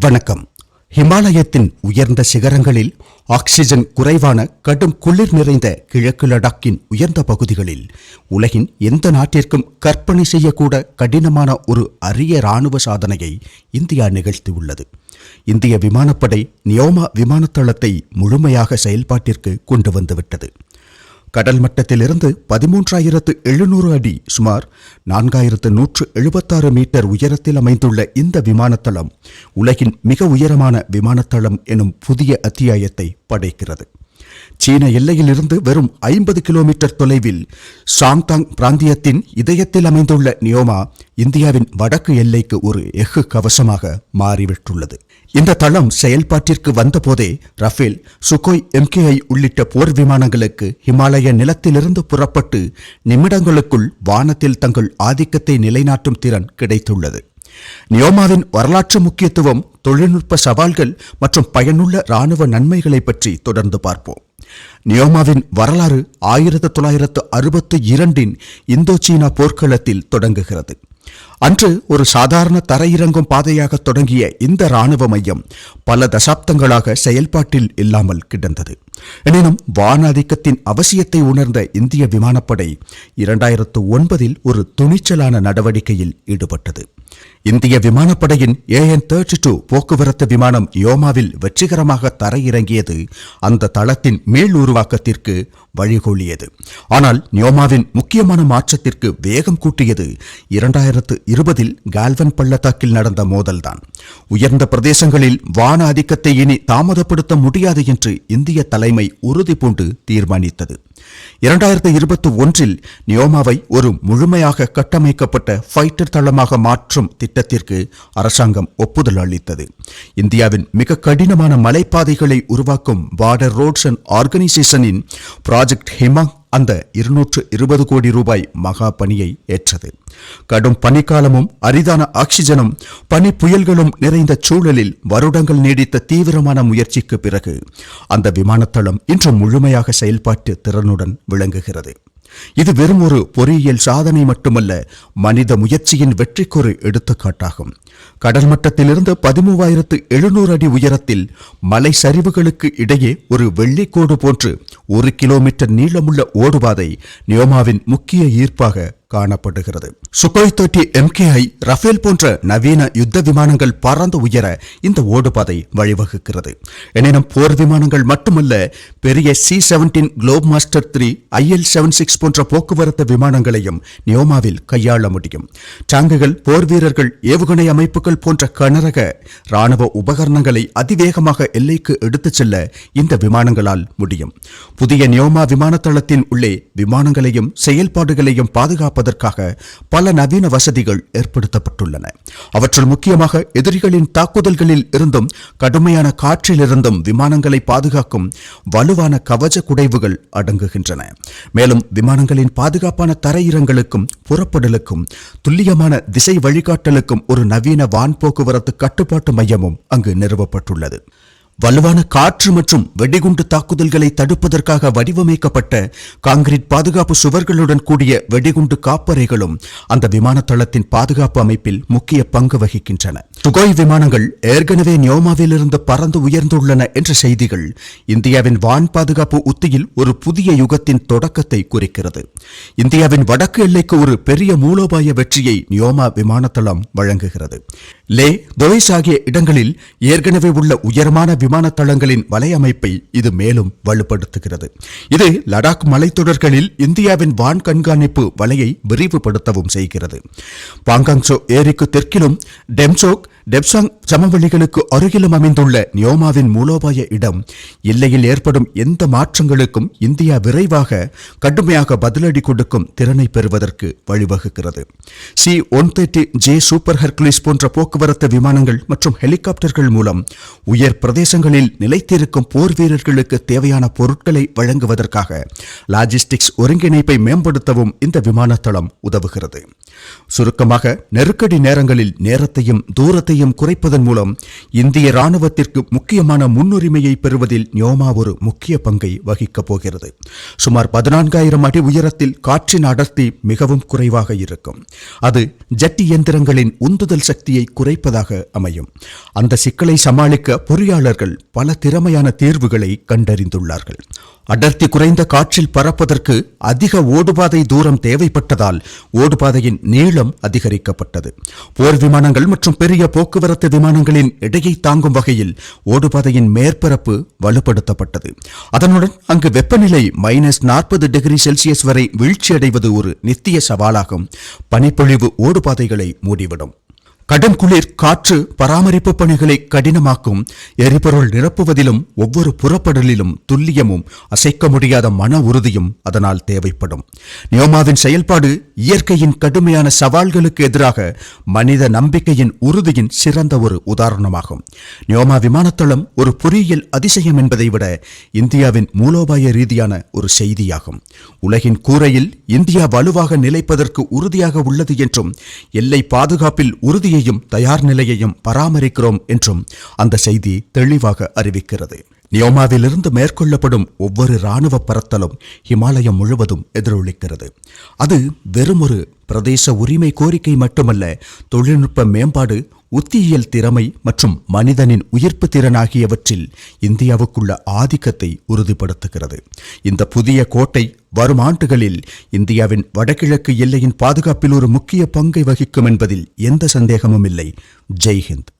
வணக்கம். ஹிமாலயத்தின் உயர்ந்த சிகரங்களில் ஆக்சிஜன் குறைவான கடும் குளிர் நிறைந்த கிழக்கு லடாக்கின் உயர்ந்த பகுதிகளில் உலகின் எந்த நாட்டிற்கும் கற்பனை செய்யக்கூட கடினமான ஒரு அரிய இராணுவ சாதனையை இந்தியா நிகழ்த்தியுள்ளது. இந்திய விமானப்படை நியோமா விமானத்தளத்தை முழுமையாக செயல்பாட்டிற்கு கொண்டு வந்துவிட்டது. கடல் மட்டத்திலிருந்து 13,700 அடி சுமார் 4,176 மீட்டர் உயரத்தில் அமைந்துள்ள இந்த விமானத்தளம் உலகின் மிக உயரமான விமானத்தளம் எனும் புதிய அத்தியாயத்தை படைக்கிறது. சீன எல்லையிலிருந்து வெறும் 50 கிலோமீட்டர் தொலைவில் சாங்தாங் பிராந்தியத்தின் இதயத்தில் அமைந்துள்ள நியோமா இந்தியாவின் வடக்கு எல்லைக்கு ஒரு எஃகு கவசமாக மாறிவிட்டுள்ளது. இந்த தளம் செயல்பாட்டிற்கு வந்தபோதே ரஃபேல், சுகோய் MKI உள்ளிட்ட போர் விமானங்களுக்கு ஹிமாலய நிலத்திலிருந்து புறப்பட்டு நிமிடங்களுக்குள் வானத்தில் தங்கள் ஆதிக்கத்தை நிலைநாட்டும் திறன் கிடைத்துள்ளது. நியோமாவின் வரலாற்று முக்கியத்துவம், தொழில்நுட்ப சவால்கள் மற்றும் பயனுள்ள இராணுவ நன்மைகளை பற்றி தொடர்ந்து பார்ப்போம். நியோமாவின் வரலாறு 1962 இந்தோ சீனா போர்க்களத்தில் தொடங்குகிறது. அன்று ஒரு சாதாரண தரையிறங்கும் பாதையாக தொடங்கிய இந்த இராணுவ மையம் பல தசாப்தங்களாக செயல்பாட்டில் இல்லாமல் கிடந்தது. எனினும் வானாதிக்கத்தின் அவசியத்தை உணர்ந்த இந்திய விமானப்படை 2009 ஒரு துணிச்சலான நடவடிக்கையில் ஈடுபட்டது. இந்திய விமானப்படையின் AN-32 போக்குவரத்து விமானம் நியோமாவில் வெற்றிகரமாக தரையிறங்கியது அந்த தளத்தின் மேல் உருவாக்கத்திற்கு வழிகோலியது. ஆனால் நியோமாவின் முக்கியமான மாற்றத்திற்கு வேகம் கூட்டியது 2020 கால்வன் பள்ளத்தாக்கில் நடந்த மோதல்தான். உயர்ந்த பிரதேசங்களில் வான ஆதிக்கத்தை இனி தாமதப்படுத்த முடியாது என்று இந்திய தலைமை உறுதி பூண்டு தீர்மானித்தது. 2021 நியோமாவை ஒரு முழுமையாக கட்டமைக்கப்பட்ட ஃபைட்டர் தளமாக மாற்றும் திட்டத்திற்கு அரசாங்கம் ஒப்புதல் அளித்தது. இந்தியாவின் மிக கடினமான மலைப்பாதைகளை உருவாக்கும் பார்டர் ரோட்ஸ் அண்ட் ஆர்கனைசேஷனின் ப்ராஜெக்ட் ஹிமாங் அந்த 220 கோடி ரூபாய் மகா பணியை ஏற்றது. கடும் பனிக்காலமும் அரிதான ஆக்சிஜனும் பனி புயல்களும் நிறைந்த சூழலில் வருடங்கள் நீடித்த தீவிரமான முயற்சிக்கு பிறகு அந்த விமானத்தளம் இன்று முழுமையாக செயல்பாட்டு திறனுடன் விளங்குகிறது. இது வெறும் ஒரு பொறியியல் சாதனை மட்டுமல்ல, மனித முயற்சியின் வெற்றிக்கொரு எடுத்துக்காட்டாகும். கடல் மட்டத்திலிருந்து 13,700 அடி உயரத்தில் மலை சரிவுகளுக்கு இடையே ஒரு வெள்ளிக்கோடு போன்று 1 கிலோமீட்டர் நீளமுள்ள ஓடுபாதை நியோமாவின் முக்கிய ஈர்ப்பாக காணப்படுகிறது. சுகோய் 30 MKI, ரஃபேல் போன்ற நவீன யுத்த விமானங்கள் பறந்து உயர இந்த ஓடுபாதை வழிவகுக்கிறது. எனினும் போர் விமானங்கள் மட்டுமல்ல, பெரிய C-17 குளோப் மாஸ்டர் 3, IL-76 போன்ற போக்குவரத்து விமானங்களையும் நியோமாவில் கையாள முடியும். டாங்குகள், போர் வீரர்கள், ஏவுகணை அமைப்புகள் போன்ற கனரக இராணுவ உபகரணங்களை அதிவேகமாக எல்லைக்கு எடுத்துச் செல்ல இந்த விமானங்களால் முடியும். புதிய நியோமா விமானத்தளத்தின் உள்ளே விமானங்களையும் செயல்பாடுகளையும் பாதுகாப்பதற்காக பல நவீன வசதிகள் ஏற்படுத்தப்பட்டுள்ளன. அவற்றுள் முக்கியமாக எதிரிகளின் தாக்குதல்களில் இருந்தும் கடுமையான காற்றிலிருந்தும் விமானங்களை பாதுகாக்கும் வலுவான கவச குடைவுகள் அடங்குகின்றன. மேலும் விமானங்களின் பாதுகாப்பான தரையிறங்கலுக்கும் புறப்படலுக்கும் துல்லியமான திசை வழிகாட்டலுக்கும் ஒரு நவீன வான் போக்குவரத்து கட்டுப்பாட்டு மையமும் அங்கு நிறுவப்பட்டுள்ளது. வலுவான காற்று மற்றும் வெடிகுண்டு தாக்குதல்களை தடுப்பதற்காக வடிவமைக்கப்பட்ட கான்கிரீட் பாதுகாப்பு சுவர்களுடன் கூடிய வெடிகுண்டு காப்பறைகளும் அந்த விமானத்தளத்தின் பாதுகாப்பு அமைப்பில் முக்கிய பங்கு வகிக்கின்றன. சுகோய் விமானங்கள் ஏற்கனவே நியோமாவில் இருந்து பறந்து உயர்ந்துள்ளன என்ற செய்திகள் இந்தியாவின் வான் பாதுகாப்பு உத்தியில் ஒரு புதிய யுகத்தின் தொடக்கத்தை குறிக்கிறது. இந்தியாவின் வடக்கு எல்லைக்கு ஒரு பெரிய மூலோபாய வெற்றியை நியோமா விமானத்தளம் வழங்குகிறது. லே, தோய்ஸ் ஆகிய இடங்களில் ஏற்கனவே உள்ள உயரமான விமானத்தளங்களின் வலையமைப்பை இது மேலும் வலுப்படுத்துகிறது. இது லடாக் மலைத்தொடர்களில் இந்தியாவின் வான் கண்காணிப்பு வலையை விரிவுபடுத்தவும் செய்கிறது. பாங்காங்சோ ஏரிக்கு தெற்கிலும் டெப்சாங் சமவெளிகளுக்கு அருகிலும் அமைந்துள்ள நியோமாவின் மூலோபாய இடம் எல்லையில் ஏற்படும் எந்த மாற்றங்களுக்கும் இந்தியா விரைவாக கடுமையாக பதிலடி கொடுக்கும் திறனை பெறுவதற்கு வழிவகுக்கிறது. C-130J சூப்பர் ஹெர்குலிஸ் போன்ற போக்குவரத்து விமானங்கள் மற்றும் ஹெலிகாப்டர்கள் மூலம் உயர் பிரதேசங்களில் நிலைத்திருக்கும் போர் வீரர்களுக்கு தேவையான பொருட்களை வழங்குவதற்காக லாஜிஸ்டிக்ஸ் ஒருங்கிணைப்பை மேம்படுத்தவும் இந்த விமானத்தளம் உதவுகிறது. சுருக்கமாக, நெருக்கடி நேரங்களில் நேரத்தையும் தூரத்தையும் குறைப்பதன் மூலம் இந்திய ராணுவத்திற்கு முக்கியமான முன்னுரிமையை பெறுவதில் நியோமா ஒரு முக்கிய பங்கை வகிக்கப் போகிறது. சுமார் 14,000 அடி உயரத்தில் காற்றின் அடர்த்தி மிகவும் குறைவாக இருக்கும். அது ஜெட் இயந்திரங்களின் உந்துதல் சக்தியை குறைப்பதாக அமையும். அந்த சிக்கலை சமாளிக்க பொறியாளர்கள் பல திறமையான தீர்வுகளை கண்டறிந்துள்ளார்கள். அடர்த்தி குறைந்த காற்றில் பறப்பதற்கு அதிக ஓடுபாதை தூரம் தேவைப்பட்டதால் ஓடுபாதையின் நீளம் அதிகரிக்கப்பட்டது. போர் விமானங்கள் மற்றும் பெரிய போக்குவரத்து விமானங்களின் எடையை தாங்கும் வகையில் ஓடுபாதையின் மேற்பரப்பு வலுப்படுத்தப்பட்டது. அதனுடன் அங்கு வெப்பநிலை -40°C வரை வீழ்ச்சியடைவது ஒரு நித்திய சவாலாகும். பனிப்பொழிவு ஓடுபாதைகளை மூடிவிடும். கடும் குளிர் காற்று பராமரிப்பு பணிகளை கடினமாக்கும். எரிபொருள் நிரப்புவதிலும் ஒவ்வொரு புறப்படலிலும் துல்லியமும் அசைக்க முடியாத மன உறுதியும் அதனால் தேவைப்படும். நியோமாவின் செயல்பாடு இயற்கையின் கடுமையான சவால்களுக்கு எதிராக மனித நம்பிக்கையின் உறுதியின் சிறந்த ஒரு உதாரணமாகும். நியோமா விமானத்தளம் ஒரு பொறியியல் அதிசயம் என்பதை விட இந்தியாவின் மூலோபாய ரீதியான ஒரு செய்தியாகும். உலகின் கூரையில் இந்தியா வலுவாக நிலைப்பதற்கு உறுதியாக உள்ளது என்றும், எல்லை பாதுகாப்பில் உறுதியை தயார் நிலையையும் பராமரிக்கிறோம் என்றும் அந்த செய்தி தெளிவாக அறிவிக்கிறது. நியோமாவிலிருந்து மேற்கொள்ளப்படும் ஒவ்வொரு இராணுவ பறத்தலும் இமாலயம் முழுவதும் எதிரொலிக்கிறது. அது வெறும் ஒரு பிரதேச உரிமை கோரிக்கை மட்டுமல்ல, தொழில்நுட்ப மேம்பாடு, உத்தியியல் திறமை மற்றும் மனிதனின் உயிர்ப்பு திறன் ஆகியவற்றில் இந்தியாவுக்குள்ள ஆதிக்கத்தை உறுதிப்படுத்துகிறது. இந்த புதிய கோட்டை வரும் ஆண்டுகளில் இந்தியாவின் வடகிழக்கு எல்லையின் பாதுகாப்பில் ஒரு முக்கிய பங்கை வகிக்கும் என்பதில் எந்த சந்தேகமும் இல்லை. ஜெய் ஹிந்த்.